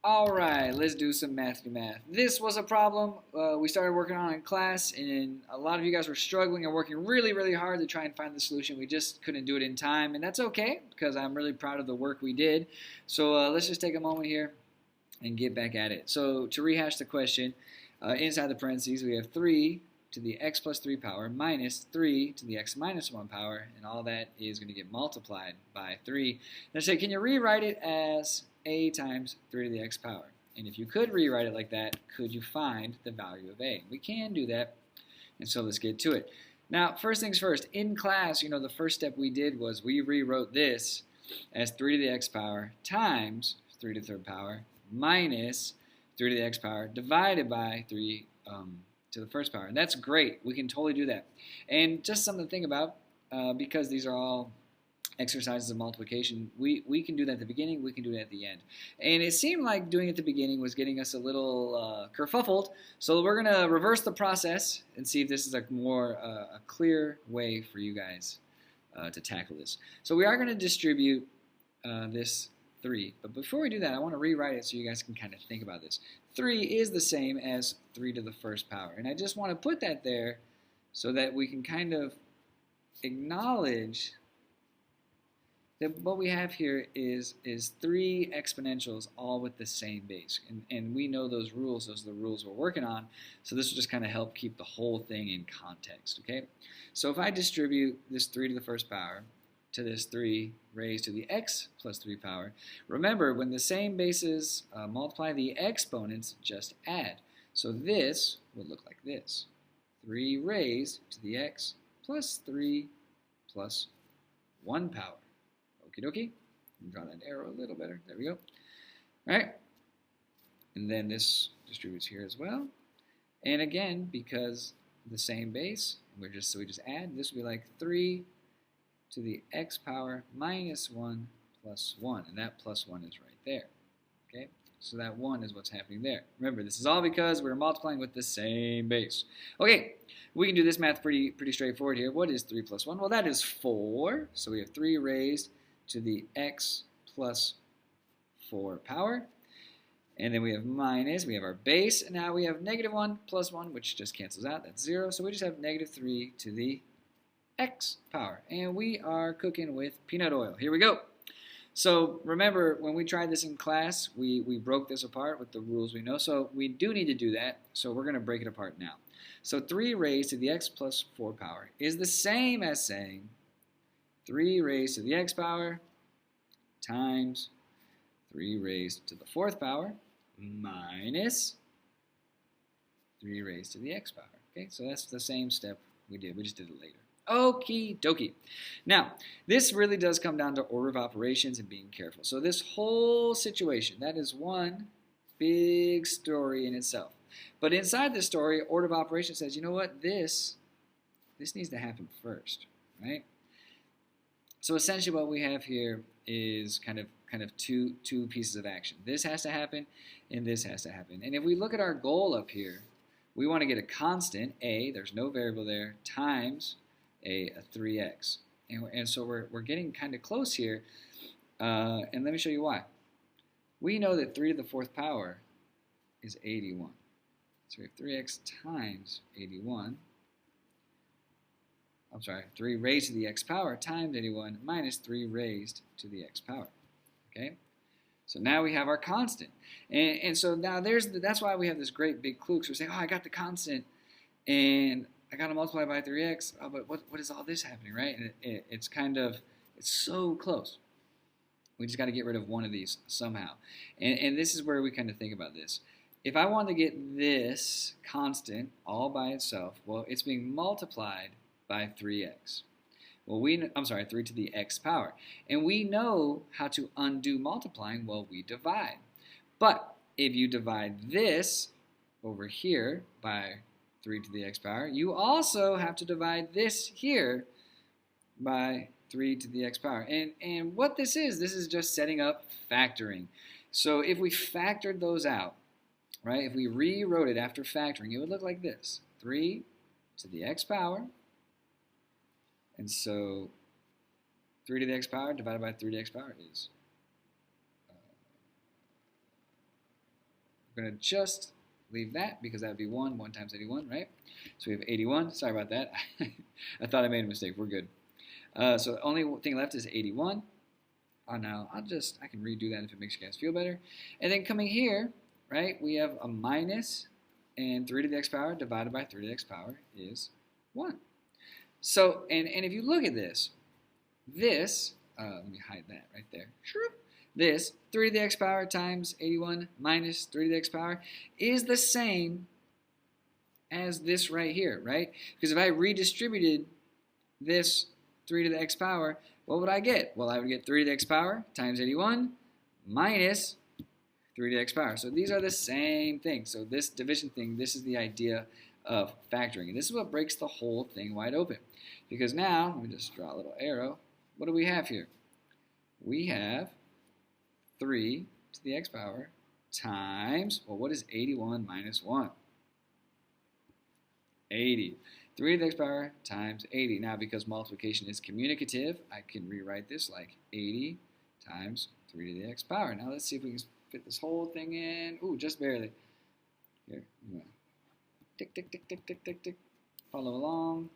All right, let's do some Mathity-Math. This was a problem we started working on in class, and a lot of you guys were struggling and working really, really hard to try and find the solution. We just couldn't do it in time, and that's okay because I'm really proud of the work we did. So let's just take a moment here and get back at it. So to rehash the question, inside the parentheses we have 3 to the x plus 3 power minus 3 to the x minus 1 power, and all that is going to get multiplied by 3. Now say, can you rewrite it as a times 3 to the x power? And if you could rewrite it like that, could you find the value of a? We can do that, and so let's get to it. Now, first things first, in class, the first step we did was we rewrote this as 3 to the x power times 3 to the third power minus 3 to the x power divided by 3 to the first power. And that's great. We can totally do that. And just something to think about, because these are all exercises of multiplication, we can do that at the beginning, we can do that at the end. And it seemed like doing it at the beginning was getting us a little kerfuffled, so we're going to reverse the process and see if this is a more a clear way for you guys to tackle this. So we are going to distribute this 3, but before we do that, I want to rewrite it so you guys can kind of think about this. 3 is the same as 3 to the first power, and I just want to put that there so that we can kind of acknowledge that what we have here is 3 exponentials all with the same base. And we know those rules, those are the rules we're working on, so this will just kind of help keep the whole thing in context, okay? So if I distribute this 3 to the first power to this 3 raised to the x plus 3 power, remember, when the same bases multiply the exponents, just add. So this would look like this. 3 raised to the x plus 3 plus 1 power. Okie dokie. Draw that arrow a little better. There we go. All right. And then this distributes here as well. And again, because the same base, we just add. This would be like 3 to the x power minus 1 plus 1. And that plus 1 is right there. Okay? So that 1 is what's happening there. Remember, this is all because we're multiplying with the same base. Okay, we can do this math pretty straightforward here. What is 3 plus 1? Well, that is 4. So we have 3 raised to the x plus 4 power. And then we have minus, we have our base, and now we have negative 1 plus 1, which just cancels out. That's 0. So we just have negative 3 to the x power. And we are cooking with peanut oil. Here we go. So remember, when we tried this in class, we broke this apart with the rules we know. So we do need to do that. So we're going to break it apart now. So 3 raised to the x plus 4 power is the same as saying 3 raised to the x power times 3 raised to the 4th power minus 3 raised to the x power. Okay, so that's the same step we did. We just did it later. Okie dokie. Now, this really does come down to order of operations and being careful. So this whole situation, that is one big story in itself. But inside this story, order of operations says, you know what, this needs to happen first, right? So essentially what we have here is kind of two pieces of action. This has to happen, and this has to happen. And if we look at our goal up here, we want to get a constant, a, there's no variable there, times a 3x. And so we're getting kind of close here, and let me show you why. We know that 3 to the 4th power is 81. So we have 3x times 81. I'm sorry, 3 raised to the x power times 81 minus 3 raised to the x power. Okay? So now we have our constant. And so now that's why we have this great big clue, because we're saying, oh, I got the constant, and I got to multiply by 3x, oh, but what is all this happening, right? And it's so close. We just got to get rid of one of these somehow. And this is where we kind of think about this. If I want to get this constant all by itself, well, it's being multiplied by 3x. Well, 3 to the x power. And we know how to undo multiplying. Well, we divide. But if you divide this over here by 3 to the x power, you also have to divide this here by 3 to the x power. And what this is just setting up factoring. So if we factored those out, right, if we rewrote it after factoring, it would look like this. 3 to the x power. And so 3 to the x power divided by 3 to the x power is we're going to just leave that because that would be 1. 1 times 81, right? So we have 81. Sorry about that. I thought I made a mistake. We're good. So the only thing left is 81. Oh, now I can redo that if it makes you guys feel better. And then coming here, right, we have a minus, and 3 to the x power divided by 3 to the x power is 1. So, and if you look at this, let me hide that right there. This 3 to the x power times 81 minus 3 to the x power is the same as this right here, right? Because if I redistributed this 3 to the x power, what would I get? Well, I would get 3 to the x power times 81 minus 3 to the x power. So these are the same thing. So this division thing, this is the idea of factoring. And this is what breaks the whole thing wide open. Because now, let me just draw a little arrow. What do we have here? We have 3 to the x power times, well, what is 81 minus 1? 80. 3 to the x power times 80. Now, because multiplication is communicative, I can rewrite this like 80 times 3 to the x power. Now, let's see if we can fit this whole thing in. Ooh, just barely. Here, tick, tick, tick, tick, tick, tick, tick. Follow along.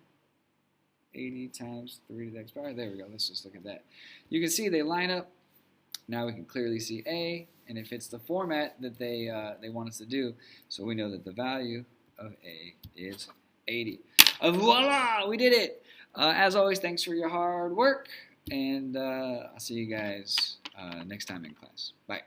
80 times 3 to the x power. There we go. Let's just look at that. You can see they line up. Now we can clearly see A, and it fits the format that they want us to do. So we know that the value of A is 80. Voila! We did it! As always, thanks for your hard work, and I'll see you guys next time in class. Bye.